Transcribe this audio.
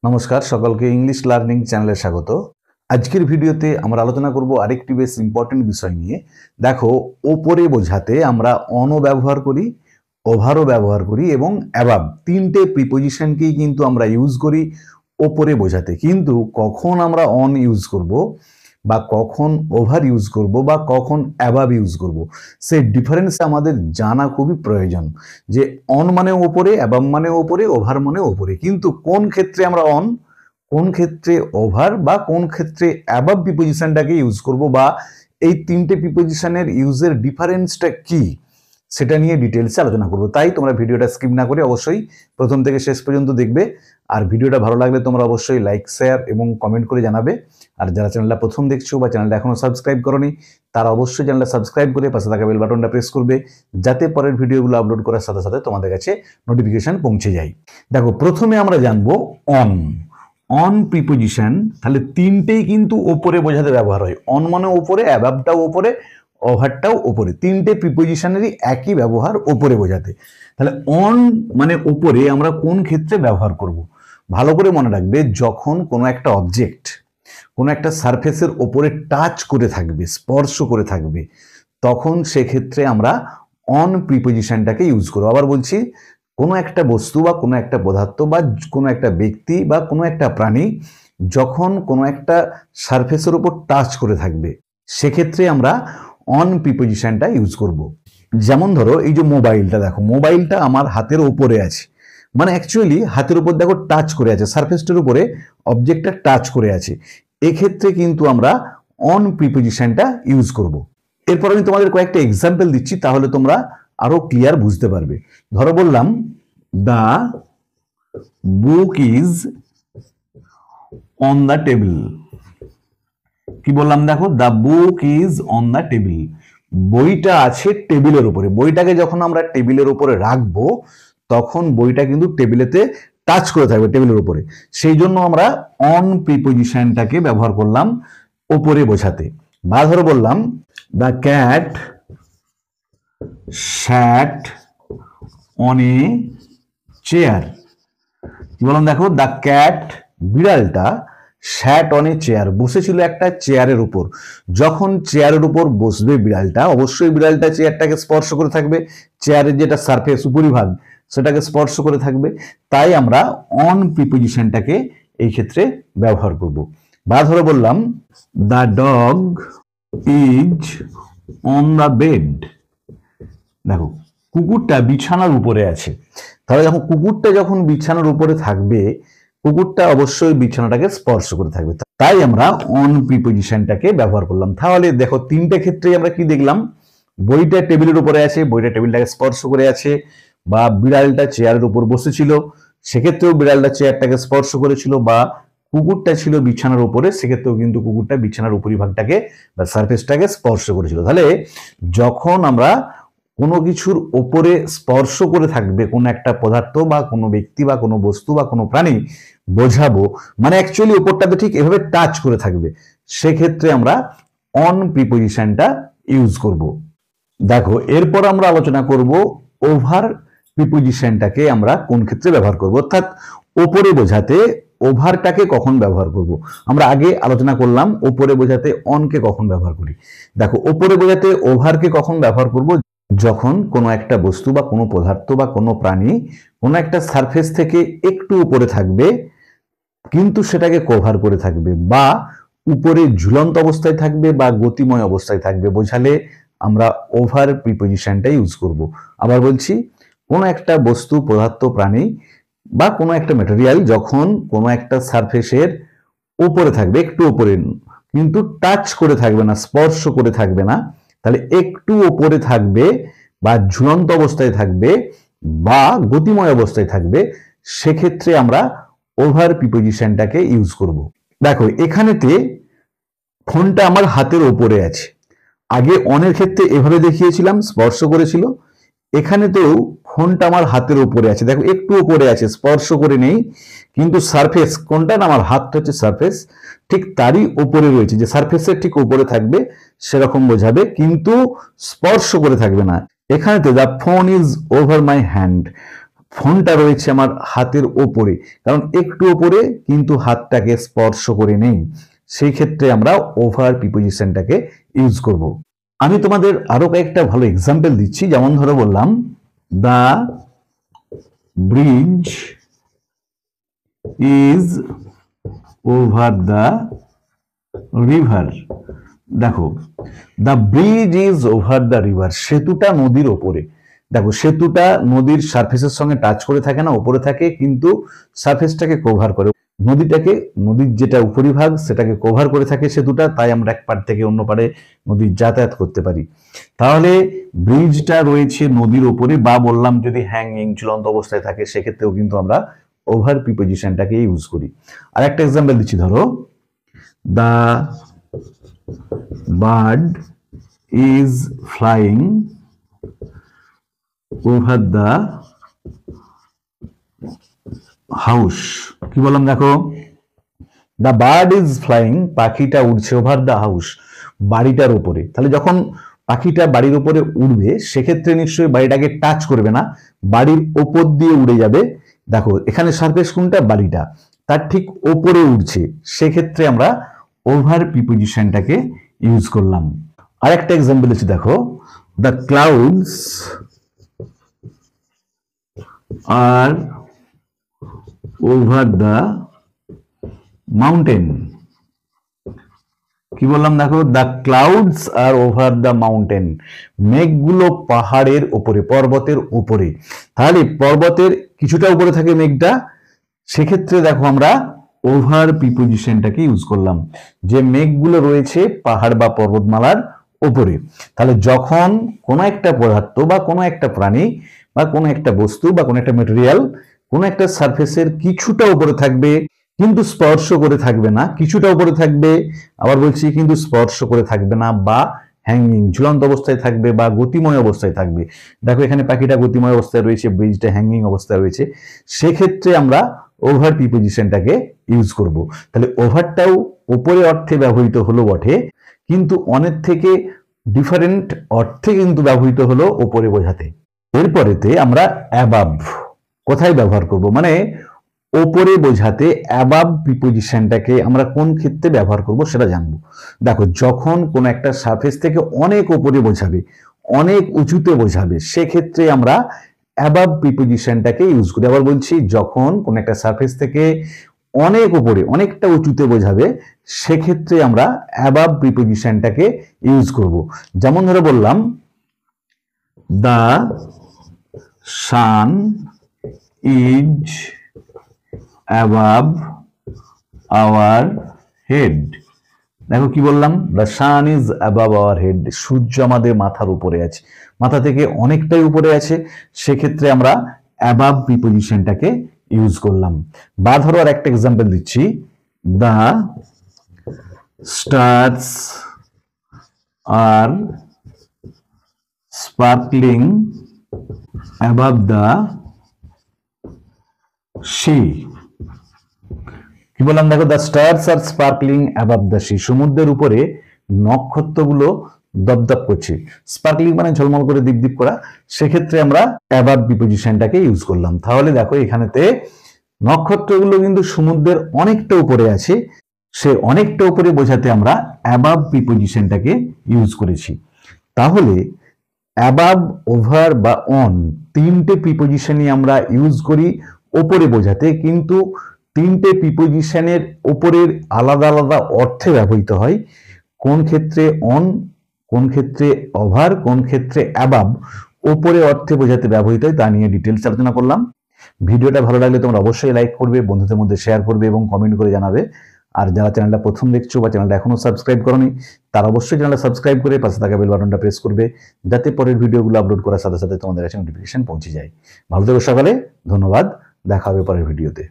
নমস্কার সকলকে English learning চ্যানেলে স্বাগত। আজকের ভিডিওতে আমরা আলোচনা করব আরেকটি বেশ ইম্পর্টেন্ট বিষয় নিয়ে। দেখো, ওপরে বোঝাতে আমরা অনও ব্যবহার করি, ওভারও ব্যবহার করি এবং অ্যাবাভ, তিনটে প্রিপোজিশনকেই কিন্তু আমরা ইউজ করি ওপরে বোঝাতে। কিন্তু কখন আমরা অন ইউজ করব বা কখন ওভার ইউজ করব বা কখন অ্যাবাভ ইউজ করব, সেই ডিফারেন্স আমাদের জানা খুবই প্রয়োজন। যে অন মানে ওপরে, অ্যাবাভ মানে ওপরে, ওভার মানে ওপরে, কিন্তু কোন ক্ষেত্রে আমরা অন, কোন ক্ষেত্রে ওভার বা কোন ক্ষেত্রে অ্যাবাভ প্রিপোজিশনটাকে ইউজ করব, বা এই তিনটে প্রিপোজিশনের ইউজের ডিফারেন্সটা কি, সেটা নিয়ে ডিটেলসে আলোচনা করব। তাই তোমরা ভিডিওটা স্কিপ না করে অবশ্যই প্রথম থেকে শেষ পর্যন্ত দেখবে। আর ভিডিওটা ভালো লাগলে তোমরা অবশ্যই লাইক, শেয়ার এবং কমেন্ট করে জানাবে। আর যারা চ্যানেলটা প্রথম দেখছো বা চ্যানেলটা এখনো সাবস্ক্রাইব করোনি, তারা অবশ্যই চ্যানেলটা সাবস্ক্রাইব করে পাশে থাকা বেল বাটনটা প্রেস করবে, যাতে পরের ভিডিওগুলো আপলোড করার সাথে সাথে তোমাদের কাছে নোটিফিকেশন পৌঁছে যায়। দেখো, প্রথমে আমরা জানবো অন। অন প্রিপোজিশন তাহলে তিনটেই কিন্তু ওপরে বোঝাতে ব্যবহার হয়। অন মানে ওপরে, অ্যাবাভটাও ওপরে, ওভারটাও ওপরে, তিনটে প্রিপোজিশনেরই একই ব্যবহার ওপরে বোঝাতে। তাহলে অন মানে ওপরে আমরা কোন ক্ষেত্রে ব্যবহার করব, ভালো করে মনে রাখবে। যখন কোনো একটা অবজেক্ট কোনো একটা সারফেসের ওপরে টাচ করে থাকবে, স্পর্শ করে থাকবে, তখন সেক্ষেত্রে আমরা অন প্রিপোজিশনটাকে ইউজ করব। আবার বলছি, কোনো একটা বস্তু বা কোনো একটা পদার্থ বা কোনো একটা ব্যক্তি বা কোনো একটা প্রাণী যখন কোনো একটা সারফেসের উপর টাচ করে থাকবে, সেক্ষেত্রে আমরা অন প্রিপোজিশনটা ইউজ করব। যেমন ধরো, এই যে মোবাইলটা, দেখো মোবাইলটা আমার হাতের উপরে আছে, মানে অ্যাকচুয়ালি হাতের উপর দেখো টাচ করে আছে, সারফেসটার উপরে অবজেক্টটা টাচ করে আছে। এক্ষেত্রে কিন্তু আমরা অন প্রিপোজিশনটা ইউজ করব। এরপর আমি তোমাদের কয়েকটা এক্সাম্পল দিচ্ছি, তাহলে তোমরা আরো ক্লিয়ার বুঝতে পারবে। ধরো বললাম, the book is on the table. কি বললাম দেখো, the book is on the table, বইটা আছে টেবিলের উপরে। বইটাকে যখন আমরা টেবিলের উপরে রাখবো, তখন বইটা কিন্তু টেবিলেতে টাচ করে থাকবে, টেবিলের উপরে। সেই জন্য আমরা অন প্রিপোজিশনটাকে ব্যবহার করলাম ওপরে বোঝাতে। বা ধরো বললাম, the cat sat on a chair. কি বললাম দেখো, দ্য ক্যাট, বিড়ালটা, স্যাট অন এ চেয়ার, বসেছিল একটা চেয়ারের উপর। যখন চেয়ারের উপর বসবে বিড়ালটা, অবশ্যই বিড়ালটা চেয়ারটাকে স্পর্শ করে থাকবে, চেয়ারের যেটা সারফেস উপরিভাগ সেটাকে স্পর্শ করে থাকবে। তাই আমরা অন প্রিপোজিশনটাকে এই ক্ষেত্রে ব্যবহার করব। বা ধরো বললাম, the dog is on the bed. দেখো, কুকুরটা বিছানার উপরে আছে। তাহলে যখন কুকুরটা যখন বিছানার উপরে থাকবে, কুকুরটা অবশ্যই বিছানাটাকে স্পর্শ করে থাকবে। তাই আমরা অন প্রিপোজিশনটাকে ব্যবহার করলাম। তাহলে দেখো, তিনটে ক্ষেত্রে আমরা কি দেখলাম, বইটা টেবিলের উপরে আছে, বইটা টেবিলটাকে স্পর্শ করে আছে, বা বিড়ালটা চেয়ারের উপর বসেছিল, সেক্ষেত্রেও বিড়ালটা চেয়ারটাকে স্পর্শ করেছিল, বা কুকুরটা ছিল বিছানার উপরে, সেক্ষেত্রেও কিন্তু কুকুরটা বিছানার উপরিভাগটাকে বা সারফেসটাকে স্পর্শ করেছিল। তাহলে যখন আমরা কোনো কিছুর ওপরে স্পর্শ করে থাকবে কোনো একটা পদার্থ বা কোনো ব্যক্তি বা কোনো বস্তু বা কোনো প্রাণী বোঝাবো, মানে অ্যাকচুয়ালি ওপরটাতে ঠিক এভাবে টাচ করে থাকবে, সেক্ষেত্রে আমরা অন প্রিপোজিশনটা ইউজ করব। দেখো, এরপর আমরা আলোচনা করব ওভার প্রিপোজিশনটাকে আমরা কোন ক্ষেত্রে ব্যবহার করব, অর্থাৎ ওপরে বোঝাতে ওভারটাকে কখন ব্যবহার করব। আমরা আগে আলোচনা করলাম ওপরে বোঝাতে অনকে কখন ব্যবহার করি। দেখো, ওপরে বোঝাতে ওভারকে কখন ব্যবহার করব, যখন কোনো একটা বস্তু বা কোনো পদার্থ বা কোনো প্রাণী কোনো একটা সারফেস থেকে একটু উপরে থাকবে, কিন্তু সেটাকে কভার করে থাকবে, বা উপরে ঝুলন্ত অবস্থায় থাকবে বা গতিময় অবস্থায় থাকবে, বোঝালে আমরা ওভার প্রিপোজিশনটা ইউজ করব। আবার বলছি, কোনো একটা বস্তু, পদার্থ, প্রাণী বা কোনো একটা ম্যাটেরিয়াল যখন কোনো একটা সারফেসের উপরে থাকবে, একটু উপরে, কিন্তু টাচ করে থাকবে না, স্পর্শ করে থাকবে না, তাহলে একটু উপরে থাকবে বা ঝুলন্ত অবস্থায় থাকবে বা গতিময় অবস্থায় থাকবে, সেক্ষেত্রে আমরা ওভার প্রিপোজিশনটাকে ইউজ করব। দেখো, এখানেতে ফোনটা আমার হাতের ওপরে আছে। আগে অনের ক্ষেত্রে এভাবে দেখিয়েছিলাম, স্পর্শ করেছিল। এখানেতেও ফোনটা আমার হাতের উপরে আছে, দেখো একটু উপরে আছে, স্পর্শ করে নেই, কিন্তু সারফেস কোনটা না, আমার হাতটা হচ্ছে সারফেস, ঠিক তারই উপরে রয়েছে, যে সারফেসের ঠিক উপরে থাকবে সেরকম বোঝাবে, কিন্তু স্পর্শ করে থাকবে না। এখানেতে the phone is over my hand, ফোনটা রয়েছে আমার হাতের ওপরে, কারণ একটু ওপরে কিন্তু হাতটাকে স্পর্শ করে নেই, সেই ক্ষেত্রে আমরা ওভার প্রিপোজিশনটাকে ইউজ করব। আমি তোমাদের আরো কয়েকটা ভালো এক্সাম্পল দিচ্ছি, যেমন ধরো বললাম the bridge is over the river. দেখো, the bridge is over the river, সেতুটা নদীর ওপরে। দেখো, সেতুটা নদীর সারফেসের সঙ্গে টাচ করে থাকে না, উপরে থাকে, কিন্তু সারফেসটাকে কভার করে, নদীর যেটা উপরিভাগ সেটাকে কভার করে থাকে সেতুটা, তাই আমরা এক পাড় থেকে অন্য পাড়ে নদীর যাতায়াত করতে পারি। তাহলে ব্রিজটা রয়েছে নদীর ওপরে, বা বললাম যদি হ্যাঙ্গিং ঝুলন্ত অবস্থায় থাকে সেক্ষেত্রেও কিন্তু আমরা ওভার প্রিপোজিশনটাকে ইউজ করি। আর একটা এক্সাম্পল দিচ্ছি, ধরো the bird is flying over the house. কি বললাম, দেখো, দ্য বার্ড ইজ ফ্লাইং, পাখিটা উড়ছে, ওভার দ্য হাউস, বাড়িটার উপরে। তাহলে যখন পাখিটা বাড়ির উপরে উড়বে সেক্ষেত্রে নিশ্চয়ই বাড়িটাকে টাচ করবে না, বাড়ির ওপর দিয়ে উড়ে যাবে। দেখো, এখানে সারফেস কোনটা, বাড়িটা, তার ঠিক ওপরে উড়ছে, সেক্ষেত্রে আমরা ওভার প্রিপোজিশনটাকে ইউজ করলাম। আর একটা এক্সাম্পল আছে, দেখো, the clouds are over the mountain. কি বললাম, দেখো, the clouds are over the mountain, মেঘগুলো পাহাড়ের উপরে, পর্বতের উপরে। তাহলে পর্বতের কিছুটা উপরে থাকে মেঘটা, সেক্ষেত্রে দেখো আমরা ওভার প্রিপোজিশনটাকে ইউজ করলাম, যে মেঘগুলো রয়েছে পাহাড় বা পর্বতমালার উপরে। তাহলে যখন কোনো একটা পদার্থ বা কোনো একটা প্রাণী বা কোনো একটা বস্তু বা কোনো একটা মেটেরিয়াল কোনো একটা সারফেসের কিছুটা উপরে থাকবে কিন্তু স্পর্শ করে থাকবে না, কিছুটা উপরে থাকবে, আবার বলছি কিন্তু স্পর্শ করে থাকবে না, বা হ্যাঙ্গিং ঝুলন্ত অবস্থায় থাকবে বা গতিময় অবস্থায় থাকবে। দেখো, এখানে পাখিটা গতিময় অবস্থায় রয়েছে, ব্রিজটা হ্যাঙ্গিং অবস্থায় রয়েছে, সেক্ষেত্রে আমরা ওভার প্রিপোজিশনটাকে ইউজ করব। তাহলে ওভারটাও উপরে অর্থে ব্যবহৃত হলো বটে, কিন্তু অনেক থেকে ডিফারেন্ট অর্থে কিন্তু ব্যবহৃত হলো ওপরে বোঝাতে। এরপরেতে আমরা অ্যাবাভ কোথায় ব্যবহার করব, মানে ওপরে বোঝাতে অ্যাবাভ প্রিপোজিশনটাকে আমরা কোন ক্ষেত্রে ব্যবহার করব সেটা জানবো। দেখো, যখন কোন একটা সারফেস থেকে অনেক ওপরে বোঝাবে, অনেক উঁচুতে বোঝাবে, সেক্ষেত্রে আমরা অ্যাবাভ প্রিপোজিশনটাকে ইউজ করি। আবার বলছি, যখন কোন একটা সারফেস থেকে অনেক উপরে, অনেকটা উঁচুতে বোঝাবে, সেক্ষেত্রে আমরা অ্যাবাভ প্রিপোজিশনটাকে ইউজ করব। যেমন ধরে বললাম, the sun is above our head. দেখো, কি বললাম, the sun is above our head, সূর্য আমাদের মাথার উপরে আছে, মাথা থেকে অনেকটাই উপরে আছে, সেক্ষেত্রে আমরা অ্যাবাভ প্রিপোজিশনটাকে ইউজ করলাম। বা ধরো আর একটা এক্সাম্পল দিচ্ছি, the stars are sparkling above the sea. কি বললাম, দেখো, the stars are sparkling above the sea, সমুদ্রের উপরে নক্ষত্রগুলো দপদপ করছে, স্পার্কলিং মানে ঝলমল করে দীপদীপ করা, সেক্ষেত্রে আমরা অ্যাবাভ প্রিপোজিশনটাকে ইউজ করলাম। তাহলে দেখো, এখানেতে নক্ষত্রগুলো কিন্তু সমুদ্রের অনেকটা উপরে আছে, সে অনেকটা উপরে বোঝাতে আমরা অ্যাবাভ প্রিপোজিশনটাকে ইউজ করেছি। তাহলে অ্যাবাভ, ওভার বা অন তিনটে প্রিপোজিশনই আমরা ইউজ করি ওপরে বোঝাতে, কিন্তু তিনটে প্রিপোজিশনের ওপরের আলাদা আলাদা অর্থে ব্যবহৃত হয়। কোন ক্ষেত্রে অন, কোন ক্ষেত্রে ওভার, কোন ক্ষেত্রে অ্যাবাভ ওপরে অর্থে বোঝাতে ব্যবহৃত হয়, তা নিয়ে ডিটেলস আলোচনা করলাম। ভিডিওটা ভালো লাগলে তোমরা অবশ্যই লাইক করবে, বন্ধুদের মধ্যে শেয়ার করবে এবং কমেন্ট করে জানাবে। আর যারা চ্যানেলটা প্রথম দেখছো বা চ্যানেলটা এখনো সাবস্ক্রাইব করোনি, তারা অবশ্যই চ্যানেলটা সাবস্ক্রাইব করে পাশে থাকা বেল বাটনটা প্রেস করবে, যাতে পরের ভিডিওগুলো আপলোড করার সাথে সাথে তোমাদের কাছে নোটিফিকেশন পৌঁছে যায়। ভালো থেকো সকালে, ধন্যবাদ, দেখা হবে পরের ভিডিওতে।